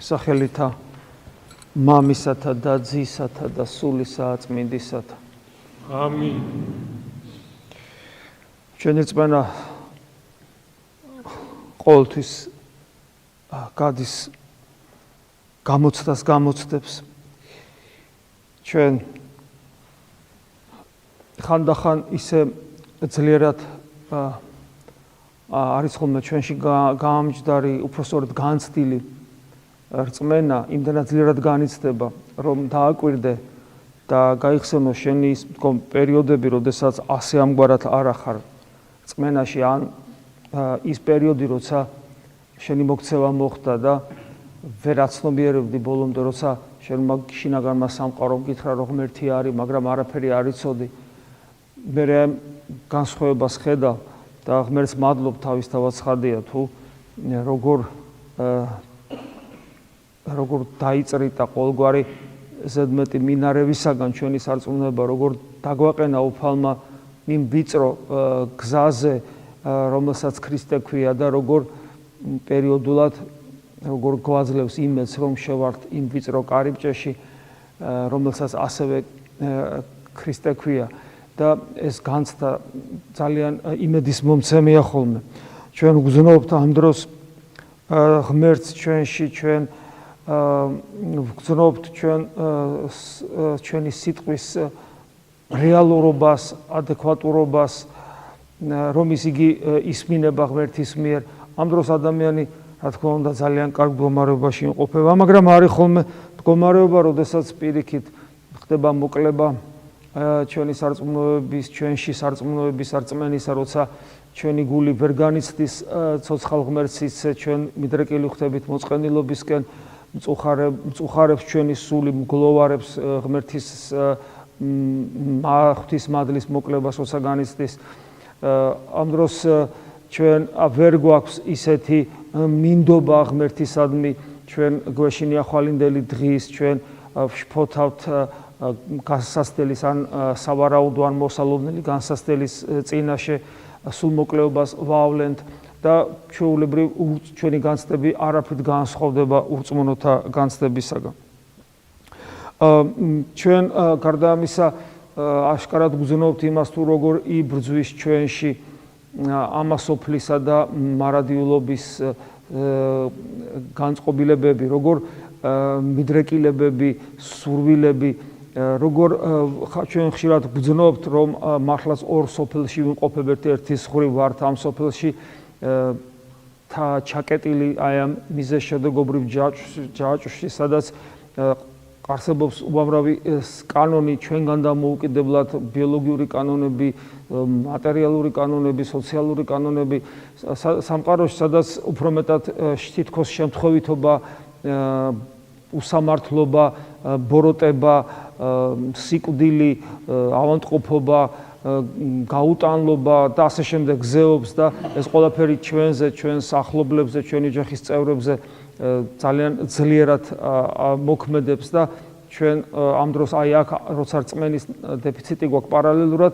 სახელითა მამისათა და ძისათა და სულისა წმინდისათა. ამინ. ჩვენი რწმენა ყოველთვის გადის გამოცდას გამოცდებს. ჩვენ ხანდახან ისე ძლიერად არის ხოლმე ჩვენში გამჯდარი, უпроსტოდ განცდილი რწმენა იმდენად ძლიერად განიცდება, რომ დააკვირდე და გაიხსენო შენი ის პერიოდები, როდესაც ასე ამგვარად არ ახარ რწმენაში, ან ის პერიოდი, როცა შენი მოქცევა მოხდა და ვერ აცნობიერებდი ბოლომდე, როცა შენმა შინაგანმა სამყარომ გითხრა, რომ ღმერთი არის, მაგრამ არაფერი არ იცოდი. მე განსხვავებას ხედავ და ღმერთს მადლობ, თავისთავად ცხადია, თუ როგორ დაიწრიტა ყოველგვარი ზედმეტი მინარევისაგან ჩვენი სარწმუნება, როგორ დაგვაყენა უფალმა იმ ვიწრო გზაზე, რომელსაც ქრისტე ქვია და როგორ პერიოდულად როგორ გვაძლევს იმედს, რომ შევართ იმ ვიწრო კარიბჭეში, რომელსაც ასევე ქრისტე ქვია და ეს განცდა ძალიან იმედის მომცემია ხოლმე. ჩვენ ვგზნობთ ამ დროს ღმერთს ჩვენში, ჩვენ ვგზნობთ ჩვენი სიტყვის რეალურობას, ადეკვატურობას, რომ იგი ისმინება ღმერთის მიერ. ამ დროს ადამიანი, რა თქმა უნდა, ძალიან კარგ მდგომარეობაში იმყოფება, მაგრამ არის ხოლმე მდგომარეობა, როდესაც პირიქით ხდება მოკლება ჩვენი სარწმუნოების, ჩვენში სარწმუნოების არწმენისა, როცა ჩვენი გული ვერ განიცდის ცოცხალ ღმერთს, ჩვენ მიდრეკილი ხდებით მოწყენილობისკენ, მწუხარებს ჩვენი სული, მგლოვარებს ღმერთის ღვთისმადლის მოკლებას, როცა განიცდის. ამ დროს ჩვენ ვერ გვაქვს ისეთი მინდობა ღმერთისადმი, ჩვენ გვეშინია ხვალინდელი დღის, ჩვენ ვშფოთავთ განსასწელის ან სავარაუდო ან მოსალოდნელი განსასწელის წინაშე, სულ მოკლეობას ვავლენთ და ჩვეულებრივ ჩვენი განცდები არაფრით განსხვავდება ურწმუნოთა განცდებისაგან. ჩვენ გარდა ამისა აშკარად გვგზნობთ იმას, თუ როგორ იბრძვის ჩვენში ამასოფლისა და მარადიულობის განწყობილებები, როგორ მიდრეკილებები, სურვილები, როგორ ჩვენ ხშირად გვგზნობთ, რომ მართლაც ორ სოფელში ვიმყოფებთ, ერთის ხრივ ვართ ამ სოფელში ჩაკეტილი აი ამ მიზეზშედეგობრივ ჯაჭვში, სადაც არსებობს უამრავი კანონი ჩვენგან დამოუკიდებლად, ბიოლოგიური კანონები, მატერიალური კანონები, სოციალური კანონები, სამყაროში, სადაც უფრო მეტად თითქოს შემთხვევითობა, უსამართლობა, ბოროტება, სიკვდილი, ავადმყოფობა, გაუტანლობა და ასე შემდეგ გზეობს და ეს ყველაფერი ჩვენზე, ჩვენს ახლობლებზე, ჩვენი ოჯახის წევრებზე ძალიან ძლიერად მოქმედებს და ჩვენ ამ დროს აი აქ როცა რწმენის დეფიციტი გვაქვს პარალელურად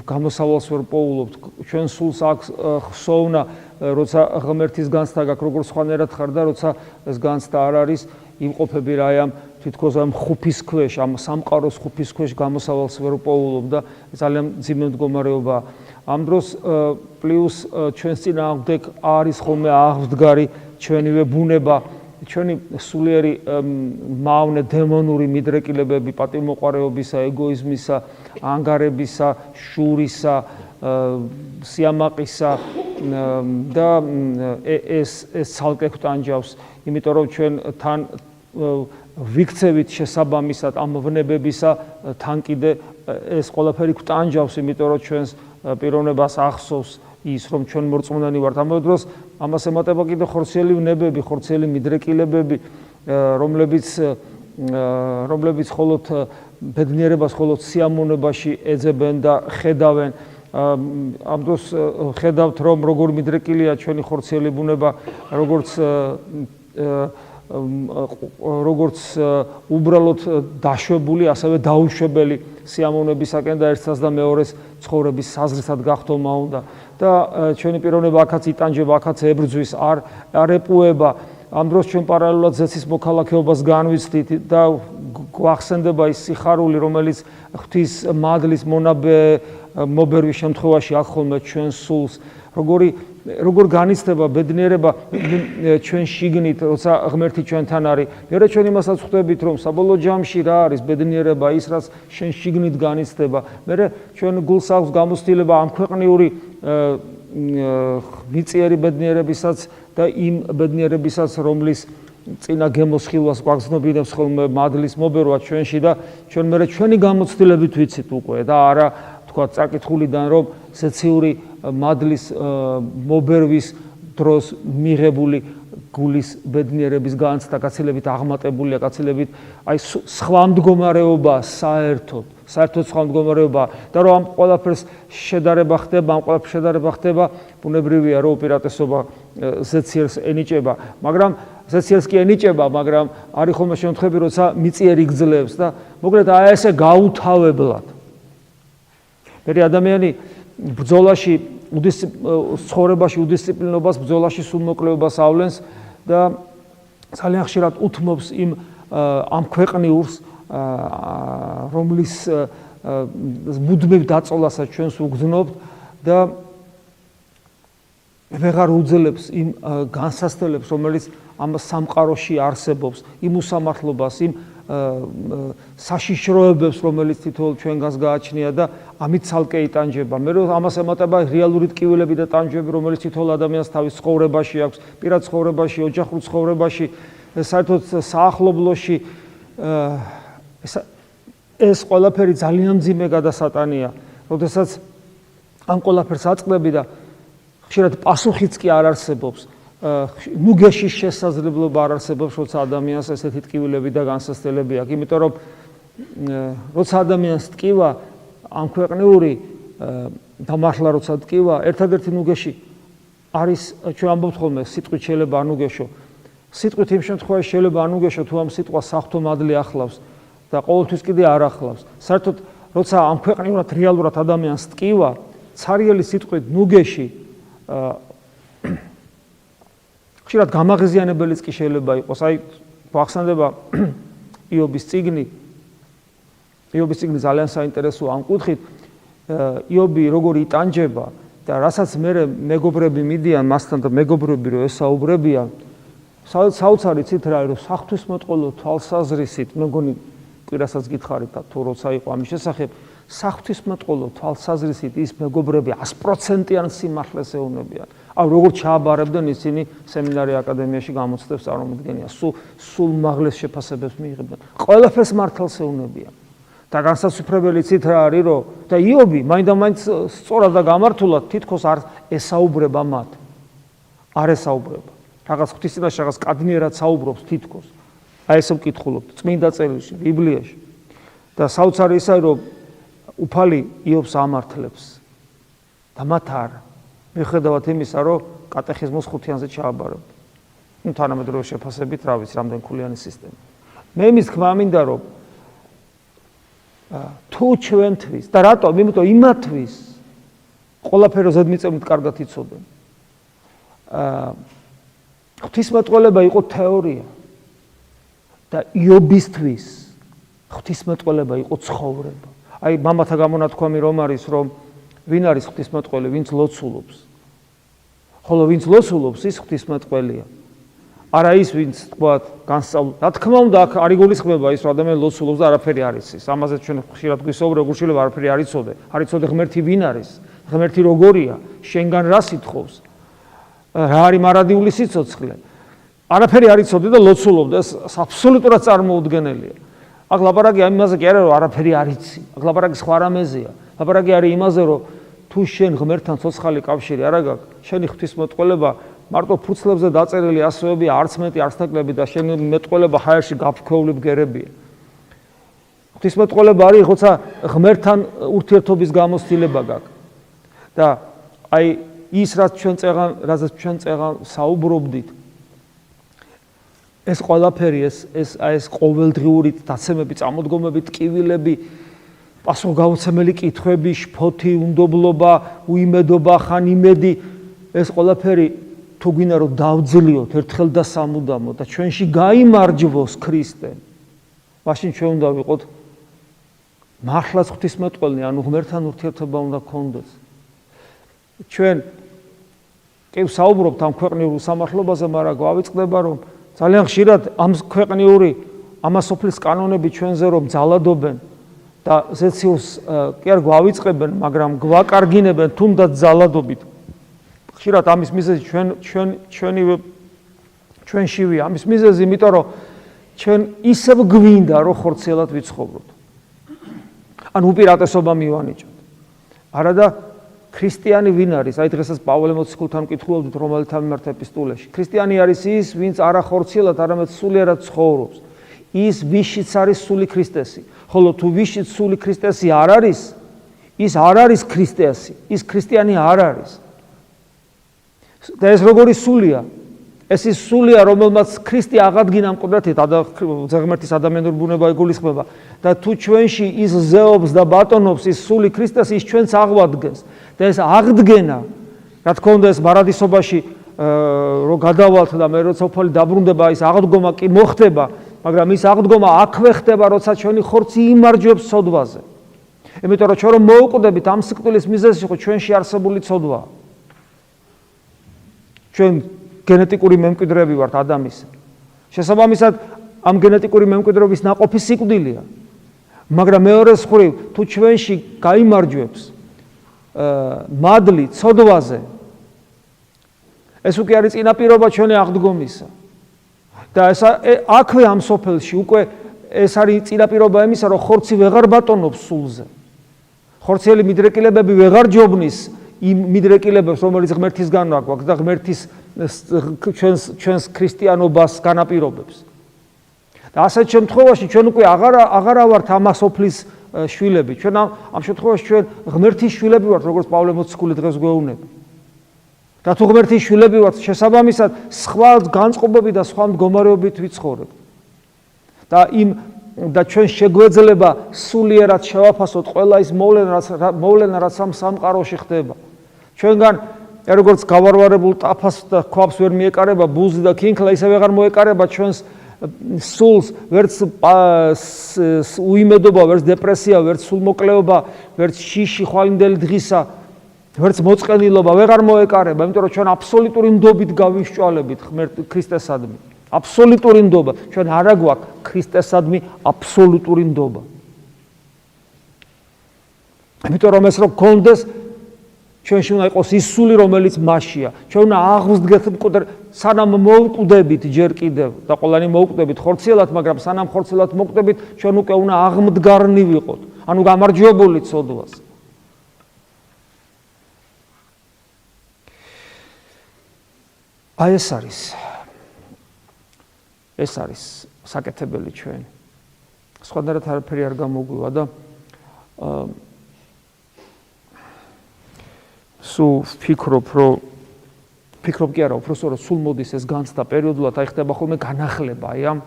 გამოსავალს ვერ პოულობთ. ჩვენ სულს აქვს ხსოვნა, როცა ღმერთის განცდა გაქვს, როგორ სხვანაირად ხარ და როცა ეს განცდა არ არის, იმყოფები რა ამ თითქოს ამ ხუფის ქვეშ, ამ სამყაროს ხუფის ქვეშ გამოსავალს ვერ პოულობ და ძალიან მძიმე მდგომარეობაა. ამ დროს პლუს ჩვენს წინააღმდეგ არის ხოლმე აღდგარი ჩვენივე ბუნება, ჩვენი სულიერი მავნე დემონური მიდრეკილებები, პატივმოყვარეობისა, ეგოიზმისა, ანგარებისა, შურისა, სიამაყისა და ეს ცალკე გვტანჯავს, იმიტომ რომ ჩვენ თან ვიქცევით შესაბამისად ამ ვნებებისა, თან კიდე ეს ყველაფერი გვტანჯავს, იმიტომ რომ ჩვენს პიროვნებას ახსოვს ის, რომ ჩვენ მორწმუნენი ვართ. ამავე დროს ამას ემატება კიდე ხორციელი ვნებები, ხორციელი მიდრეკილებები, რომლებიც მხოლოდ ბედნიერებას, მხოლოდ სიამოვნებაში ეძებენ და ხედავენ. ამ დროს ხედავთ, რომ როგორ მიდრეკილია ჩვენი ხორციელი ბუნება, როგორც უბრალოდ დაშვებული, ასევე დაუშვებელი სიამოვნებისაკენ და ერთსაც და მეორეს ცხოვრების საზრისად გახდომა უნდა და ჩვენი პიროვნება აქაც იტანჯება, აქაც ებრძვის, არ ეპუება. ამ დროს ჩვენ პარალელურად ზეცის მოქალაქეობას განვიცდით და გვახსენდება ის სიხარული, რომელიც ღვთის მადლის მობერვის შემთხვევაში აქ ხოლმე ჩვენ სულს. როგორ განიცდება ბედნიერება ჩვენ შიგნით, როცა ღმერთი ჩვენთან არის. მეორე ჩვენ იმასაც ხვდებით, რომ საბოლოო ჯამში რა არის ბედნიერება, ის რაც შენ შიგნით განიცდება. მეორე ჩვენ გულს აქვს გამოცდილება ამ ქვეყნიური მიწიერი ბედნიერებისაც და იმ ბედნიერებისაც, რომლის წინა გემოსხილვას გვაგზნობინებს ხოლმე მადლის მობერვა ჩვენში და ჩვენ მეორე ჩვენი გამოცდილებით ვიცით უკვე და არა თქვა წაკითხულიდან, რომ ზეციური მადლის მობერვის დროს მიღებული გულის ბედნიერების განცდა გაცილებით აღმატებულია, გაცილებით აი სხვა მდგომარეობა საერთოდ სხვა მდგომარეობა და რომ ამ ყველაფერს შედარება ხდება, ბუნებრივია, რომ უპირატესობა ზეციერს ენიჭება, მაგრამ ზეციერს კი ენიჭება, მაგრამ არის ხოლმე შემთხვევები, როცა მიწიერი გძლევს და მოკლედ აი ესე გაუთავებლად. მერე ადამიანი ბრძოლაში, ცხოვრებაში უდისციპლინობას, ბრძოლაში სულმოკლეობას ავლენს და ძალიან ხშირად უთმობს ამ ქვეყნიურს, რომლის მუდმივ დაწოლასაც ჩვენს უგზნობთ და ვეღარ უძლებს იმ განსასწრებს, რომელიც ამ სამყაროში არსებობს, იმ უსამართლობას, იმ საშიშროებებს, რომელიც თითოეულ ჩვენგანს გააჩნია და ამით ცალკე იტანჯება. მე რომ ამას ემატება რეალური ტკივილები და ტანჯვები, რომელიც თითოეულ ადამიანს თავის ცხოვრებაში აქვს, პირად ცხოვრებაში, ოჯახურ ცხოვრებაში, საერთოდ საახლობლოში. ეს ყველაფერი ძალიან მძიმე გადასატანია, როდესაც ამ ყველაფერს აწყდები და ხშირად პასუხიც კი არ არსებობს. ნუგეშის შესაძლებლობა არ არსებობს, როცა ადამიანს ესეთი ტკივილები და განსასწრებები აქვს, იმიტომ რომ როცა ადამიანს ტკივა ამ ქვეყნიური და მართლა როცა ტკივა, ერთადერთი ნუგეში არის, ჩვენ ამბობთ ხოლმე, სიტყვით შეიძლება არ ნუგეშო. სიტყვით იმ შემთხვევაში შეიძლება არ ნუგეშო, თუ ამ სიტყვას საღვთო მადლი ახლავს და ყოველთვის კიდე არ ახლავს. საერთოდ როცა ამ ქვეყნიურად რეალურად ადამიანს ტკივა, ცარიელი სიტყვით ნუგეში ხშირად გამაღიზიანებელიც კი შეიძლება იყოს. აი, გვახსენდება იობის წიგნი. იობის წიგნი ძალიან საინტერესოა ამ კუთხით. იობი როგორ იტანჯება და რასაც მეგობრები მიდიან მასთან და მეგობრები რო ესაუბრებიან, საოცარი ცით რა არის, რომ საღვთისმეტყველო თვალსაზრისით, მე მგონი კვირასაც გითხარით თუ როცა იყო ამის შესახებ, საღვთისმეტყველო თვალსაზრისით ის მეგობრები 100%-იან სიმართლეს ეუბნებიან. აუ როგორ ჩააბარებდნენ ისინი სემინარი აკადემიაში გამოცდებს წარმომადგენლია, სულ მაღლეს შეფასებებს მიიღებდნენ. ყველაფერს მართალს ეუბნებიან. და განსაცვიფრებელი ცით რა არის, რომ და იობი მაინდა-მაინც სწორად და გამართულად თითქოს არ ესაუბრება მათ. არ ესაუბრება. რაღაც ღვთის წინაშე რაღაც კადნიერად საუბრობს თითქოს. აი ესე ვკითხულობთ წმინდა წერილში, ბიბლიაში. და საოცარი ისაა, რომ უფალი იობს ამართლებს და მათ არ. მიუხედავად იმისა, რომ კატეხიზმოს 5-იანზე ჩააბარებთ. ნუ თანამედროვე შეფასებით, რა ვიცი, რამდენი ქულიანი სისტემა. მე იმის თქმა მინდა, რომ თუ ჩვენთვის და რატომ? იმიტომ იმათვის ყველაფერი ზედმიწევნით კარგად იცოდნენ. ღვთისმეტყველება იყო თეორია და იობისთვის ღვთისმეტყველება იყო ცხოვრება. აი მამათა გამონათქვამი რომ არის, რომ ვინ არის ღვთისმეტყველი, ვინც ლოცულობს. ხოლო ვინც ლოცულობს, ის ღვთისმეტყველია. არა ის, ვინც თქვათ, განსწავლ. რა თქმა უნდა, აქ არ იგულისხმება ის, რომ ადამიანი ლოცულობს და არაფერი არ იცის. ამაზე ჩვენ ხშირად გვისაუბრებთ, გულშილება არაფერი არ იცოდე. არ იცოდე ღმერთი ვინ არის, ღმერთი როგორია, შენგან რა სიტყობს, რა არის მარადიული სიცოცხლე. არაფერი არ იცოდე და ლოცულობდა, ეს აბსოლუტურად წარმოუდგენელია. აქ ლაპარაკი ამაზე კი არა, რომ არაფერი არ იცი. აქ ლაპარაკი სხვა რამეზეა. ლაპარაკი არის იმაზე, რომ თუ შენ ღმერთთან ცოცხალი კავშირი არ აქვს, შენი ღვთისმეტყველება მარტო ფუცლებზე დაწერილი ასოებია, არც მეტი, არც ნაკლები და შენი მეტყველება ჰაერში გაფრქვეული ბგერებია. ღვთისმეტყველება არის, როცა ღმერთთან ურთიერთობის გამოცდილება გაქვს. და აი ის, რაც ჩვენ წეღან საუბრობდით, ეს ყველაფერი, ეს ყოველდღიური დაცემები, წამოდგომები, ტკივილები, პასუხგაუცემელი კითხვები, შფოთი, უნდობლობა, უიმედობა, ხან იმედი, ეს ყველაფერი თუ გვინდა რომ დავძლიოთ ერთხელ და სამუდამოდ და ჩვენში გაიმარჯვოს ქრისტე, მაშინ ჩვენ უნდა ვიყოთ მართლაც ღვთისმეტყველნი, ანუ ღმერთთან ურთიერთობა უნდა გქონდეს. ჩვენ კი ვსაუბრობთ ამ ქვეყნიურ უსამართლობაზე, მაგრამ გვავიწყდება რომ ძალიან ხშირად ამ ქვეყნიური ამასოფლის კანონები ჩვენზე რომ ძალადობენ და ზეციურს კი არ გვავიწყებენ, მაგრამ გვაკარგინებენ თუნდაც ძალადობით. ხშირად ამის მიზეზი ჩვენშივია. ამის მიზეზი იმიტომ რომ ჩვენ ისევ გვინდა რომ ხორციელად ვიცხოვროთ. ან უპირატესობა მივანიჭოთ. არა და ქრისტიანი ვინ არის? აი დღესაც პავლე მოციქულთან ვკითხულობთ რომელთა მიმართ ეპისტულეში. ქრისტიანი არის ის, ვინც არა ხორციელად, არამედ სულიერად ცხოვრობს. ის ვიშიც არის სული ქრისტესი. ხოლო თუ ვიშიც სული ქრისტესი არ არის, ის არ არის ქრისტესი, ის ქრისტიანი არ არის. და ეს როგორი სულია? ეს ის სულია, რომელმაც ქრისტე აღადგინა მკვდრეთით, ღმერთის ადამიანური ბუნება იგულისხმება. და თუ ჩვენში ის ზეობს და ბატონობს ის სული ქრისტეს, ის ჩვენც აღვადგენს. და ეს აღდგენა, რა თქმა უნდა, ეს ბარადისობაში რო გადავალთ და მე როცა უფალი დაბრუნდება, ის აღდგომა კი მოხდება, მაგრამ ის აღდგომა აქვე ხდება, როცა ჩვენი ხორცი იმარჯვებს ცოდვაზე. იმიტომ რომ ჩვენ რომ მოუკვდებით ამ სიკვდილის მიზეზი ხო ჩვენში არსებული ცოდვაა. ჩვენ გენეტიკური მემკვიდრეები ვართ ადამის. შესაბამისად, ამ გენეტიკური მემკვიდრეობის ნაყოფი სიკვდილია. მაგრამ მეორე მხრივ, თუ ჩვენში გაიმარჯვებს მადლი ცოდვაზე, ეს უკვე არის წინაპირობა ჩვენი აღდგომისა. და ეს აქვე ამ სოფელში უკვე ეს არის წინაპირობა იმისა, რომ ხორცი ვეღარ ბატონობს სულზე. ხორციელი მიდრეკილებები ვეღარ ჯობნის იმ მიდრეკილებებს, რომელიც ღმერთისგან აქვს და ღმერთის ჩვენს ქრისტიანობას განაპირობებს. და ასეთ შემთხვევაში ჩვენ უკვე აღარა ვართ ამასოფლის შვილები. ჩვენ ამ შემთხვევაში ჩვენ ღმერთის შვილები ვართ, როგორც პავლე მოციქული დღეს გვეუბნება. და თუ ღმერთის შვილები ვართ, შესაბამისად სხვა განწყობები და სხვა მდგომარეობით ვიცხოვრებთ. და ჩვენ შეგვეძლება სულიერად შევაფასოთ ყველა ის მოვლენა, რაც ამ სამყაროში ხდება. ჩვენგან როგორც გავარვარებულ ტაფას და ქვაბს ვერ მიეკარება ბუზი და ქინქლა, ისე ვეღარ მოეკარება ჩვენს სულს ვერც უიმედობა, ვერც დეპრესია, ვერც სულმოკლეობა, ვერც შიში ხვალინდელი დღისა, ვერც მოწყენილობა ვეღარ მოეკარება, იმიტომ რომ ჩვენ აბსოლუტური ნდობით გავიშჭვალებით ქრისტესადმი. აბსოლუტური ნდობა. ჩვენ არა გვაქვს ქრისტესადმი აბსოლუტური ნდობა. იმიტომ რომ ეს რო გქონდეს, ჩვენში უნდა იყოს ის სული, რომელიც მასშია. ჩვენ უნდა აღვსდგეთ მკვდრ, სანამ მოვკვდებით ჯერ კიდევ და ყველანი მოვკვდებით ხორციელად, მაგრამ სანამ ხორციელად მოვკვდებით, ჩვენ უკვე უნდა აღმდგარნი ვიყოთ. ანუ გამარჯვებული ცოდვას. აი ეს არის საკეთებელი ჩვენი. სხვადასხვა არაფერი არ გამოგვივა და სულ ფიქრობ კი არა, უბრალოდ სულ მოდის ეს განცდა პერიოდულად, აი ხდება ხოლმე განახლება აი ამ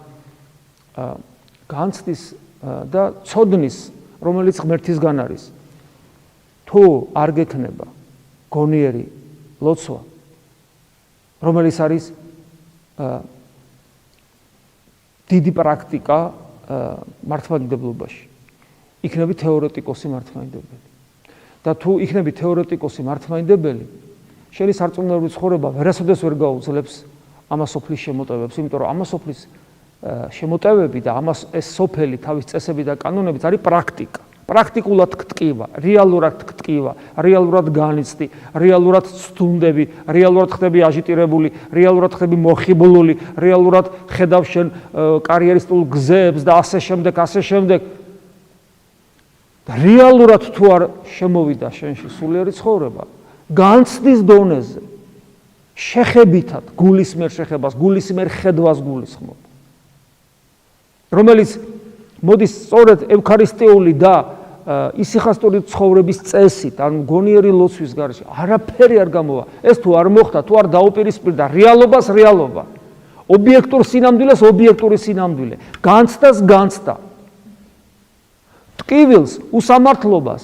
განცდის და ცოდნის, რომელიც ღმერთისგან არის. თუ არ გექნება გონიერი ლოცვა, რომელიც არის დიდი პრაქტიკა მართლმადიდებლობაში, იქნები თეორეტიკოსი მართლმადიდებელი. და თუ იქნები თეორეტიკოსი მართლმადიდებელი, შენი სარწმუნოებრივი ცხოვრება ვერასოდეს ვერ გაუძლებს ამასოფლის შემოტევებს, იმიტომ რომ ამასოფლის შემოტევები და ეს სოფელი თავის წესები და კანონებით არის პრაქტიკა. პრაქტიკულად გტკივა, რეალურად გტკივა, რეალურად განიცდი, რეალურად ცდუნდები, რეალურად ხდები აჟიტირებული, რეალურად ხდები მოხიბლული, რეალურად ხედავ შენ კარიერისტულ გზებს და ასე შემდეგ. და რეალურად თუ არ შემოვიდა შენში სულიერი ცხოვრება, განცდის დონეზე, შეხებითად, გულისმიერ შეხებას, გულისმიერ ხედვას გულისხმობ. რომელიც მოდის სწორედ ევქარისტიული და ისიხასტური ცხოვრების წესით, ანუ გონიერი ლოცვის გარეშე, არაფერი არ გამოვა. ეს თუ არ მოხდა, თუ არ დაუპირისპირდა რეალობას რეალობა, ობიექტურ სინამდვილეს ობიექტური სინამდვილე, განცდას განცდა, ტკივილს, უსამართლობას,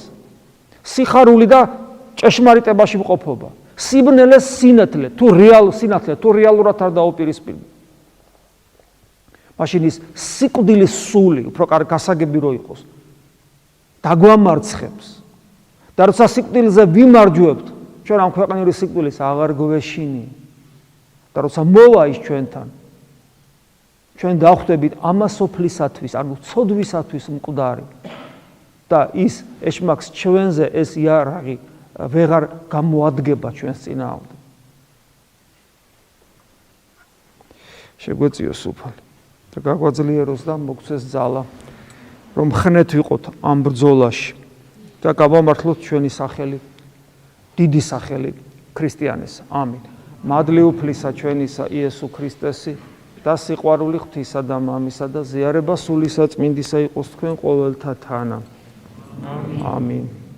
სიხარული და ჭეშმარიტებაში მყოფობა, სიბნელეს სინათლე, თუ რეალურად არ დაუპირისპირდება. მაშინ ის სიკვდილის სული, უფრო გასაგები რო იყოს, დაგვამარცხებს. და როცა სიკვდილზე ვიმარჯვებთ, ჩვენ ამ ქვეყნიური სიკვდილის აღარ გვეშინი. და როცა მოვა ის ჩვენთან, ჩვენ დავხვდებით ამასოფლისათვის, ანუ ცოდვისათვის მკვდარი. და ის ეშმაკს ჩვენზე ეს იარაღი ვეღარ გამოადგება ჩვენს წინააღმდეგ. შეგვეციოს უფალი და გაგვაძლიეროს და მოგცეს ძალა, რომ ხნეთ ვიყოთ ამ ბრძოლაში და გავამართლოთ ჩვენი სახელი, დიდი სახელი ქრისტიანისა. ამინ. მადლი უფლისა ჩვენისა იესო ქრისტესი და სიყვარული ღვთისა და მამისა და ზიარება სული საწმინდისა იყოს თქვენ ყოველთა თანა. ამინ.